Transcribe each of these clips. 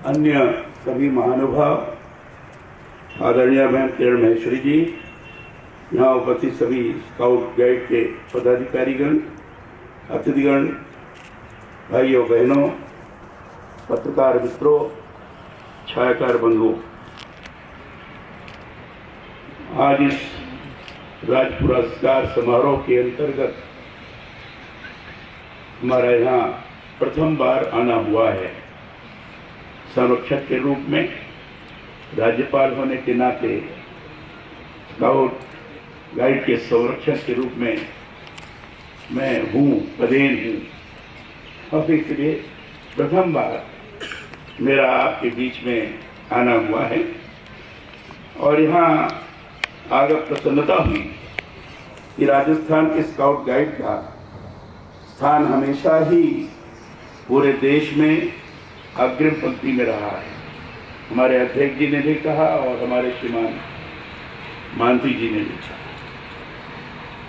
अन्य सभी महानुभाव, आदरणीय बहन किरण महेश्वरी जी, यहाँ उपस्थित सभी स्काउट गाइड के पदाधिकारीगण, अतिथिगण, भाइयों बहनों, पत्रकार मित्रों, छायाकार बंधुओं, आज इस राज्य पुरस्कार समारोह के अंतर्गत हमारा यहाँ प्रथम बार आना हुआ है। संरक्षक के रूप में, राज्यपाल होने के नाते स्काउट गाइड के संरक्षक के रूप में मैं हूँ, पदेन हूँ, और इसलिए प्रथम बार मेरा आपके बीच में आना हुआ है। और यहाँ आकर प्रसन्नता हुई कि राजस्थान के स्काउट गाइड का स्थान हमेशा ही पूरे देश में अग्रिम पंक्ति में रहा है। हमारे अध्यक्ष जी ने भी कहा और हमारे श्रीमान मानसी जी ने भी कहा,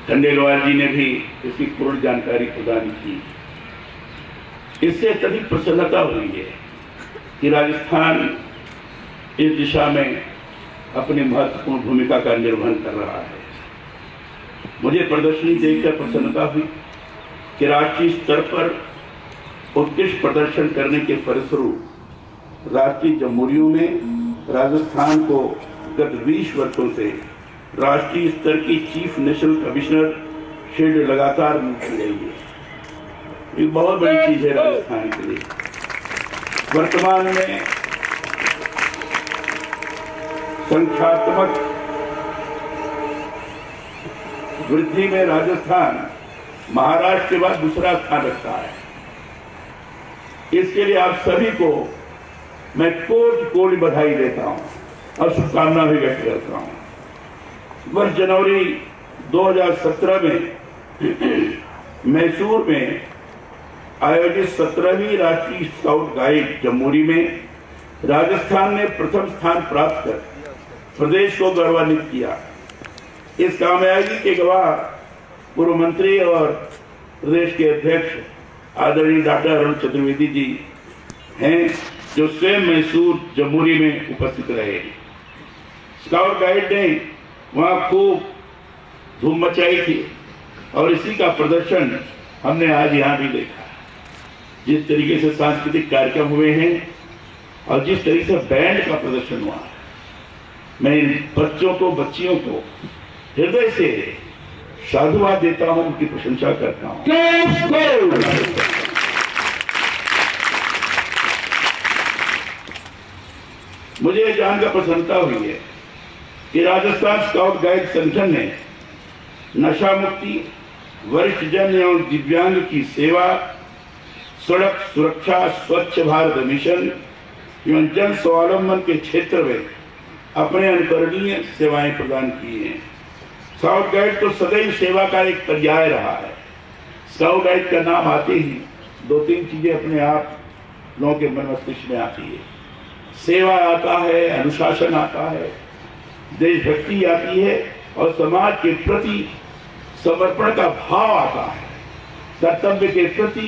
खंडेलवाल जी ने भी इसकी पूर्ण जानकारी प्रदान की। इससे अत्यधिक प्रसन्नता हुई है कि राजस्थान इस दिशा में अपनी महत्वपूर्ण भूमिका का निर्वहन कर रहा है। मुझे प्रदर्शनी देखकर प्रसन्नता हुई कि राष्ट्रीय स्तर पर उत्कृष्ट प्रदर्शन करने के फलस्वरूप राष्ट्रीय जमहूरियों में राजस्थान को गत 20 वर्षों से राष्ट्रीय स्तर की चीफ नेशनल कमिश्नर शील्ड लगातार मिलती रही है। एक बहुत बड़ी चीज है राजस्थान के लिए। वर्तमान में संख्यात्मक वृद्धि में राजस्थान महाराष्ट्र के बाद दूसरा स्थान रखता है। इसके लिए आप सभी को मैं कोटि बधाई देता हूं और शुभकामना भी व्यक्त करता हूं। वर्ष जनवरी 2017 में मैसूर में आयोजित 17वीं राष्ट्रीय स्काउट गाइड जमहूरी में राजस्थान ने प्रथम स्थान प्राप्त कर प्रदेश को गौरवान्वित किया। इस कामयाबी के गवाह पूर्व मंत्री और प्रदेश के अध्यक्ष आदरणीय डॉक्टर अरुण चतुर्वेदी जी हैं, जो स्वयं मैसूर जमहूरी में उपस्थित रहे। स्काउट गाइड ने वहां खूब धूम मचाई थी और इसी का प्रदर्शन हमने आज यहाँ भी देखा। जिस तरीके से सांस्कृतिक कार्यक्रम हुए हैं और जिस तरीके से बैंड का प्रदर्शन हुआ है, मैं इन बच्चों को, बच्चियों को हृदय से साधुवाद देता हूं, उनकी प्रशंसा करता हूं। मुझे जानकर प्रसन्नता हुई है कि राजस्थान स्काउट गाइड संगठन ने नशा मुक्ति, वरिष्ठ जन एवं दिव्यांग की सेवा, सड़क सुरक्षा, स्वच्छ भारत मिशन एवं जन स्वावलंबन के क्षेत्र में अपने अनुकरणीय सेवाएं प्रदान की हैं। स्काउट गाइड तो सदैव सेवा का एक पर्याय रहा है। स्काउट गाइड का नाम आते ही 2-3 चीजें अपने आप लोगों के मन मस्तिष्क में आती है। सेवा आता है, अनुशासन आता है, देशभक्ति आती है और समाज के प्रति समर्पण का भाव आता है। कर्तव्य के प्रति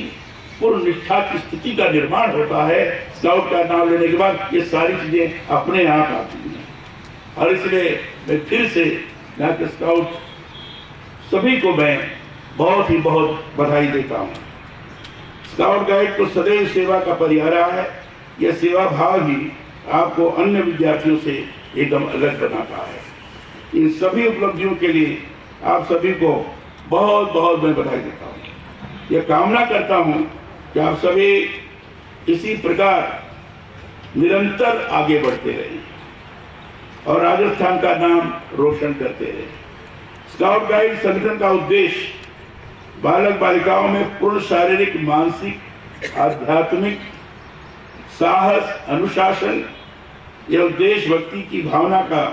पूर्ण निष्ठा की स्थिति का निर्माण होता है। स्काउट का नाम लेने के बाद ये सारी चीजें अपने आप आती हैं। और इसलिए मैं फिर से यहाँ के स्काउट सभी को मैं बहुत बधाई देता हूँ। स्काउट गाइड को सदैव सेवा का पर्याय रहा है। यह सेवा भाव ही आपको अन्य विद्यार्थियों से एकदम अलग बनाता है। इन सभी उपलब्धियों के लिए आप सभी को बहुत मैं बधाई देता हूँ। यह कामना करता हूँ कि आप सभी इसी प्रकार निरंतर आगे बढ़ते रहें और राजस्थान का नाम रोशन करते रहे। स्काउट गाइड संगठन का उद्देश्य बालक बालिकाओं में पूर्ण शारीरिक, मानसिक, आध्यात्मिक साहस, अनुशासन एवं देशभक्ति की भावना का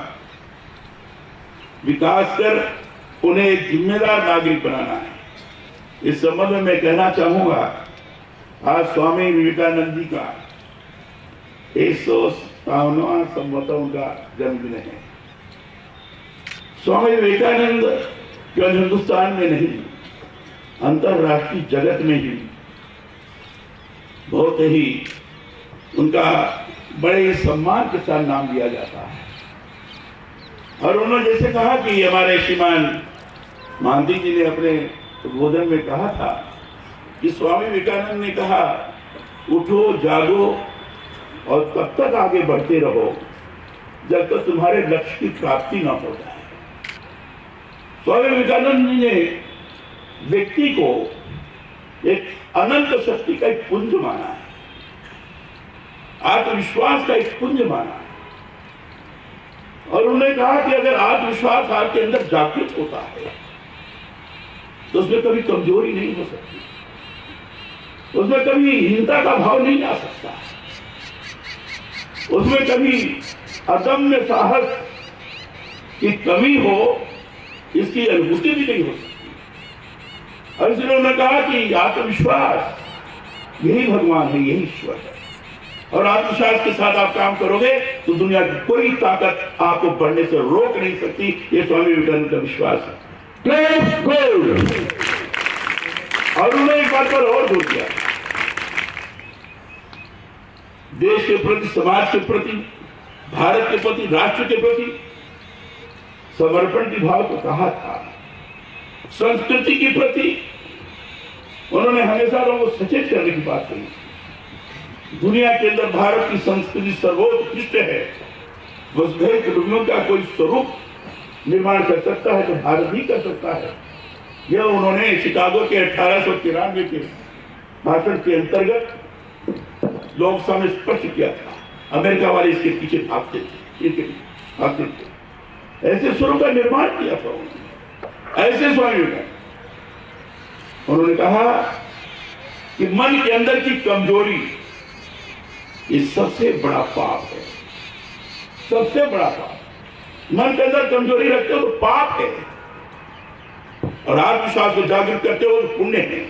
विकास कर उन्हें एक जिम्मेदार नागरिक बनाना है। इस संबंध में मैं कहना चाहूंगा, आज स्वामी विवेकानंद जी का 157वां संवत्सर उनका जन्मदिन है। स्वामी विवेकानंद केवल हिंदुस्तान में नहीं, अंतरराष्ट्रीय जगत में ही बहुत ही उनका बड़े ही सम्मान के साथ नाम दिया जाता है। और उन्होंने जैसे कहा कि हमारे श्रीमान महांती जी ने अपने उद्बोधन में कहा था कि स्वामी विवेकानंद ने कहा, उठो जागो और तब तक आगे बढ़ते रहो जब तक तुम्हारे लक्ष्य की प्राप्ति न हो जाए। स्वामी विवेकानंद जी ने व्यक्ति को एक अनंत शक्ति का एक पुंज माना है, आत्मविश्वास का एक पुंज माना है। और उन्होंने कहा कि अगर आत्मविश्वास आपके अंदर जागृत होता है तो उसमें कभी कमजोरी नहीं हो सकती, उसमें कभी हीनता का भाव नहीं आ सकता, उसमें कभी अदम्य साहस की कमी हो इसकी अनुभूति भी नहीं हो सकती। और इसलिए उन्होंने कहा कि आत्मविश्वास यही भगवान है, यही ईश्वर है। और आत्मविश्वास के साथ आप काम करोगे तो दुनिया की कोई ताकत आपको बढ़ने से रोक नहीं सकती। ये स्वामी विवेकानंद का विश्वास है। और उन्होंने एक बात पर और जोर दिया, देश के प्रति, समाज के प्रति, भारत के प्रति, राष्ट्र के प्रति समर्पण की भाव को कहा था। संस्कृति के प्रति उन्होंने हमेशा लोगों को सचेत करने की बात कही। दुनिया के अंदर भारत की संस्कृति सर्वोत्कृष्ट है, वसुधैव कुटुंबकम का कोई स्वरूप निर्माण कर सकता है तो भारत ही कर सकता है। यह उन्होंने शिकागो के 1893 के भाषण के अंतर्गत लोकसभा में स्पष्ट किया था। अमेरिका वाले इसके पीछे भागते थे, ऐसे स्वरूप का निर्माण किया था उन्होंने। ऐसे स्वामी विवेकानंद उन्होंने कहा कि मन के अंदर की कमजोरी ये सबसे बड़ा पाप है, सबसे बड़ा पाप। मन के अंदर कमजोरी रखते हो तो पाप है, और आत्मविश्वास को जागृत करते हो तो पुण्य है।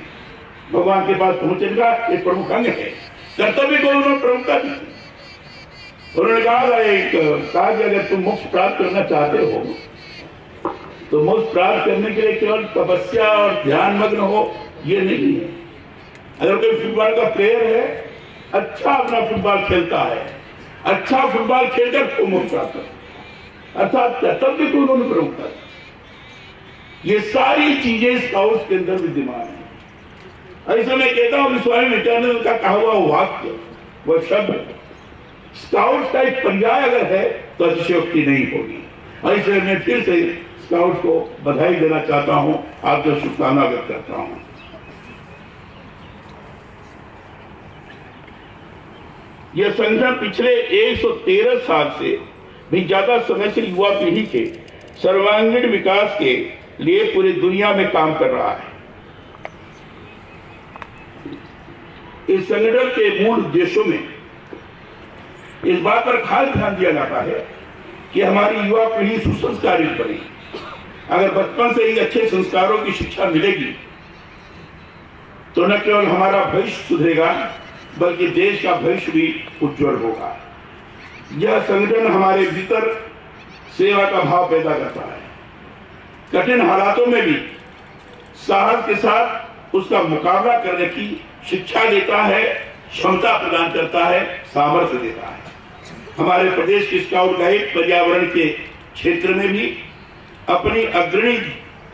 भगवान के पास पहुंचने का एक प्रमुख अंग है। कर्तव्य को उन्होंने प्रमुखता दी। उन्होंने कहा कि अगर तुम मोक्ष प्राप्त करना चाहते हो तो मोक्ष प्राप्त करने के लिए केवल तपस्या और ध्यान मग्न हो ये नहीं है। अगर कोई फुटबॉल का प्लेयर है, अच्छा अपना फुटबॉल खेलता है, अच्छा फुटबॉल खेलकर तो मोक्ष प्राप्त कर, अर्थात कर्तव्य को उन्होंने प्रमुखता दी। ये सारी चीजें स्काउट्स के अंदर विद्यमान है। ऐसे मैं कहता हूं कि स्वामी विवेकानंद का कहा हुआ वाक्य, वह शब्द स्काउट्स का एक पर्याय अगर है तो अतिशयोक्ति नहीं होगी। और इसलिए मैं फिर से स्काउट्स को बधाई देना चाहता हूं, आपको शुभकामना व्यक्त करता हूं। यह संगठन पिछले 113 साल से भी ज्यादा समय से युवा पीढ़ी के सर्वांगीण विकास के लिए पूरी दुनिया में काम कर रहा है। इस संगठन के मूल उद्देश्यों में इस बात पर खास ध्यान दिया जाता है कि हमारी युवा पीढ़ी सुसंस्कारित बने। अगर बचपन से ही अच्छे संस्कारों की शिक्षा मिलेगी तो न केवल हमारा भविष्य सुधरेगा बल्कि देश का भविष्य भी उज्जवल होगा। यह संगठन हमारे भीतर सेवा का भाव पैदा करता है, कठिन हालातों में भी साहस के साथ उसका मुकाबला करने की शिक्षा देता है, क्षमता प्रदान करता है, सामर्थ्य देता है। हमारे प्रदेश के स्काउट गाइड पर्यावरण के क्षेत्र में भी अपनी अग्रणी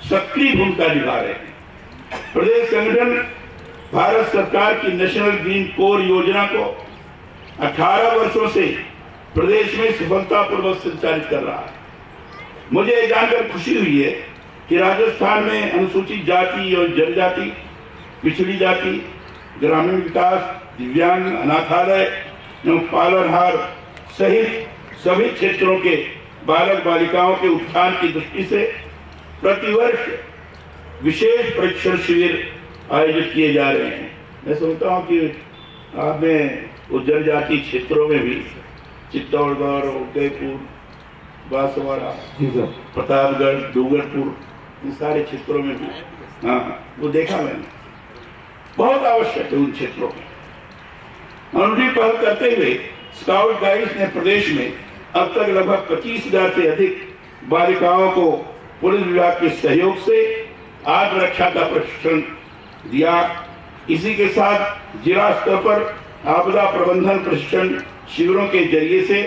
सक्रिय भूमिका निभा रहे हैं। प्रदेश संगठन भारत सरकार की नेशनल ग्रीन कोर योजना को 18 वर्षों से प्रदेश में सफलतापूर्वक संचालित कर रहा है। मुझे यह जानकर खुशी हुई है कि राजस्थान में अनुसूचित जाति और जनजाति, पिछड़ी जाति, ग्रामीण विकास, दिव्यांग, अनाथालय एवं पालनहार सहित सभी क्षेत्रों के बालक बालिकाओं के उत्थान की दृष्टि से प्रतिवर्ष विशेष प्रशिक्षण शिविर आयोजित किए जा रहे हैं। मैं समझता हूँ कि आपने उस जनजाति क्षेत्रों में भी चित्तौड़गढ़, उदयपुर, बांसवाड़ा, प्रतापगढ़, डूंगरपुर, इन सारे क्षेत्रों में भी वो देखा मैंने। बहुत आवश्यक है उन क्षेत्रों में। उनकी पहल करते हुए स्काउट गाइड्स ने प्रदेश में अब तक लगभग 25,000 से अधिक बालिकाओं को पुलिस विभाग के सहयोग से आत्मरक्षा का प्रशिक्षण दिया। इसी के साथ जिला स्तर पर आपदा प्रबंधन प्रशिक्षण शिविरों के जरिए से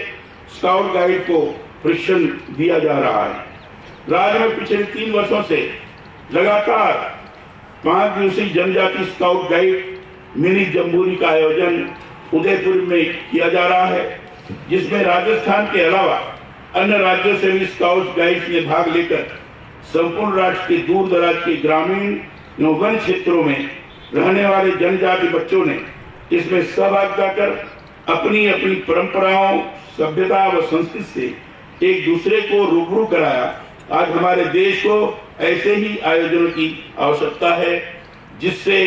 स्काउट गाइड को प्रशिक्षण दिया जा रहा है। राज्य में पिछले 3 वर्षों से लगातार 5 दिवसीय जनजाति स्काउट गाइड मिनी जम्बूरी का आयोजन उदयपुर में किया जा रहा है, जिसमें राजस्थान के अलावा अन्य राज्यों से भी स्काउट गाइड्स ने भाग लेकर संपूर्ण राज्य के दूर दराज के ग्रामीण एवं वन क्षेत्रों में रहने वाले जनजाति बच्चों ने इसमें सहभागिता कर अपनी अपनी परंपराओं, सभ्यता व संस्कृति से एक दूसरे को रूबरू कराया। आज हमारे देश को ऐसे ही आयोजनों की आवश्यकता है, जिससे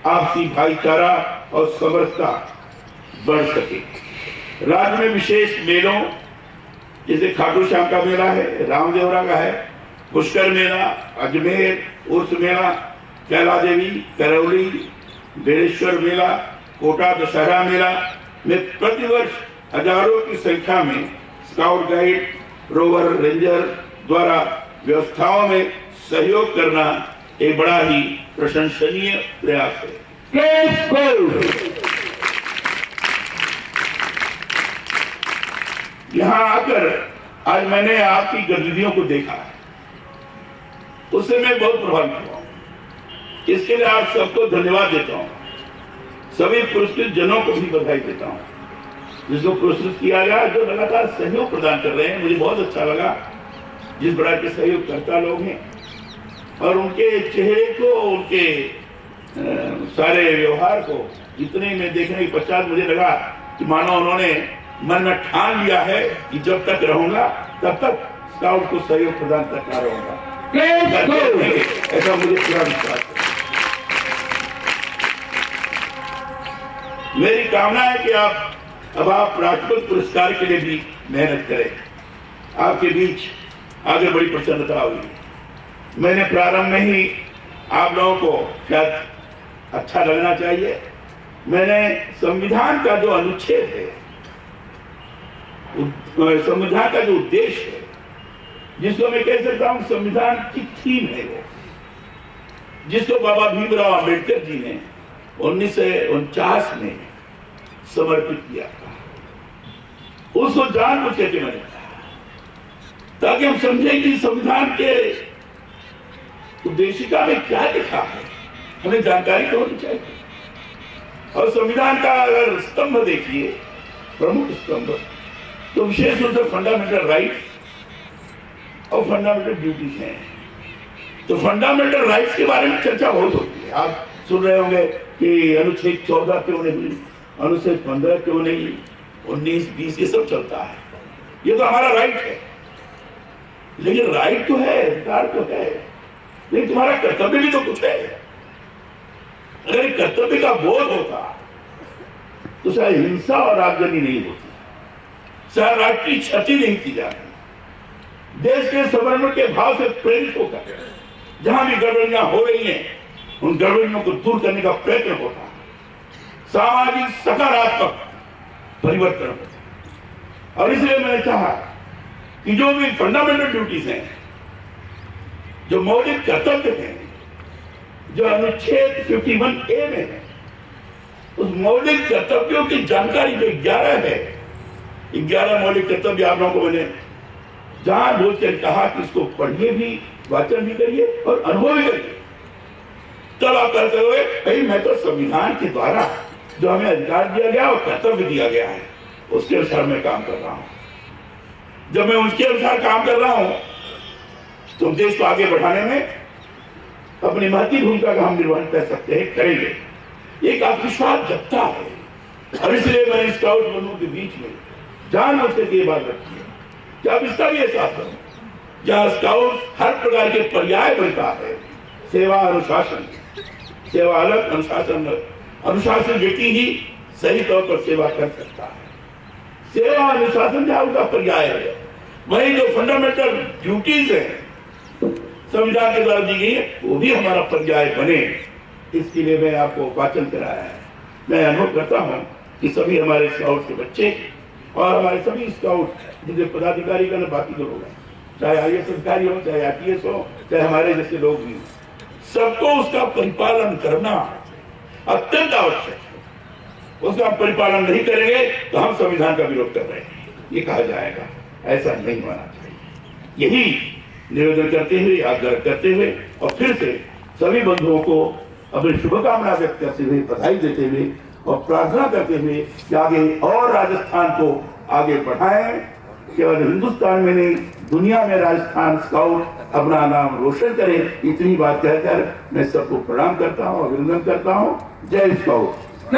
आपसी भाईचारा और समरसता बढ़ सके। राज्य में विशेष मेलों जैसे खाटू श्याम का मेला है, रामदेवरा का है, पुष्कर मेला, अजमेर उर्स मेला, कैला देवी, करौली, बेड़ेश्वर मेला, कोटा दशहरा मेला में प्रतिवर्ष हजारों की संख्या में स्काउट गाइड, रोवर, रेंजर द्वारा व्यवस्थाओं में सहयोग करना एक बड़ा ही प्रशंसनीय प्रयास है। यहाँ आकर आज मैंने आपकी गतिविधियों को देखा है, उससे मैं बहुत प्रभावित हुआ। इसके लिए आप सबको धन्यवाद देता हूँ। सभी पुरस्कृत जनों को भी बधाई देता हूँ, जिसको पुरस्कृत किया गया, जो लगातार सहयोग प्रदान कर रहे हैं। मुझे बहुत अच्छा लगा जिस प्रकार के सहयोगकर्ता लोग हैं और उनके चेहरे को, उनके सारे व्यवहार को इतने में देखने के पश्चात मुझे लगा कि मानो उन्होंने मन में ठान लिया है कि जब तक रहूंगा तब तक स्काउट को सहयोग प्रदान करता रहूंगा। ऐसा मुझे पूरा विश्वास है। मेरी कामना है कि अब आप राष्ट्रपति पुरस्कार के लिए भी मेहनत करें। आपके बीच आगे बड़ी प्रसन्नता हुई। मैंने प्रारंभ में ही आप लोगों को शायद अच्छा लगना चाहिए, मैंने संविधान का जो अनुच्छेद है, संविधान का जो उद्देश्य है, जिसको मैं कह सकता हूं संविधान की थीम है, वो जिसको बाबा भीमराव अंबेडकर जी ने 1949 में समर्पित किया था, उसको जानबूझ के मैंने कहा ताकि हम समझें कि संविधान के उद्देशिका में क्या लिखा है, हमें जानकारी तो होनी चाहिए। और संविधान का अगर स्तंभ देखिए, प्रमुख स्तंभ, तो विशेष रूप से फंडामेंटल राइट्स और फंडामेंटल ड्यूटीज हैं। तो फंडामेंटल राइट्स के बारे में चर्चा बहुत होती है। आप सुन रहे होंगे कि अनुच्छेद 14 क्यों नहीं, अनुच्छेद 15 क्यों नहीं, 19, 20 ये सब चलता है। ये तो हमारा राइट है, लेकिन राइट तो है, अधिकार तो है, लेकिन तुम्हारा कर्तव्य भी तो कुछ है। अगर कर्तव्य का बोध होता तो शायद हिंसा और आगजनी नहीं होती, शायद राष्ट्रीय क्षति नहीं की जाती। देश के समर्पण के भाव से प्रेरित होकर जहां भी गड़बड़ियां हो रही हैं, उन गड़बड़ियों को दूर करने का प्रयत्न होता, सामाजिक सकारात्मक परिवर्तन होता। और इसलिए मैंने चाहा कि जो भी फंडामेंटल ड्यूटीज हैं, जो मौलिक कर्तव्य हैं, जो अनुच्छेद 51A में है, उस मौलिक कर्तव्यों की जानकारी जो 11 है, 11 मौलिक कर्तव्य आप लोगों को मैंने जहां बोल कर कहा कि इसको पढ़िए भी, वाचन भी करिए और अनुभव भी करिए। तब आप कहते हुए भाई मैं तो संविधान के द्वारा जो हमें अधिकार दिया गया और कर्तव्य दिया गया है, उसके अनुसार मैं काम कर रहा हूं। जब मैं उसके अनुसार काम कर रहा हूं तो देश को आगे बढ़ाने में अपनी महत्वपूर्ण भूमिका का हम निर्वहन कर सकते हैं, करेंगे। एक आत्मविश्वास जगता है और इसलिए मैंने स्काउट बंधुओं के बीच में जानबूझ के ये बात रखी है कि आप इसका भी एहसास करें। जहां स्काउट हर प्रकार के पर्याय बनता है, सेवा, अनुशासन, सेवा अलग, अनुशासन अलग। अनुशासन व्यक्ति ही सही तौर पर सेवा कर सकता है। सेवा अनुशासन जहां उसका पर्याय है, वही जो फंडामेंटल ड्यूटीज है संविधान के द्वारा दी गई है, वो भी हमारा पर्याय बने। इसके लिए मैं आपको वाचन कराया है। मैं अनुभव करता हूं कि सभी हमारे स्काउट के बच्चे और हमारे सभी स्काउट जिनके पदाधिकारी का बाकी जो लोग हैं, चाहे IAS अधिकारी हो, चाहे IPS हो, चाहे हमारे जैसे लोग भी, सबको उसका परिपालन करना अत्यंत आवश्यक है। उसका हम परिपालन नहीं करेंगे तो हम संविधान का विरोध कर रहे हैं, ये कहा जाएगा। ऐसा नहीं होना चाहिए। यही निवेदन करते हुए, आग्रह करते हुए और फिर से सभी बंधुओं को अपनी शुभकामना व्यक्त करते हुए, बधाई देते हुए और प्रार्थना करते हुए कि आगे और राजस्थान को आगे बढ़ाएं। केवल हिंदुस्तान में नहीं, दुनिया में राजस्थान स्काउट अपना नाम रोशन करे। इतनी बात कहकर मैं सबको प्रणाम करता हूँ, अभिनंदन करता हूँ। जय स्काउट।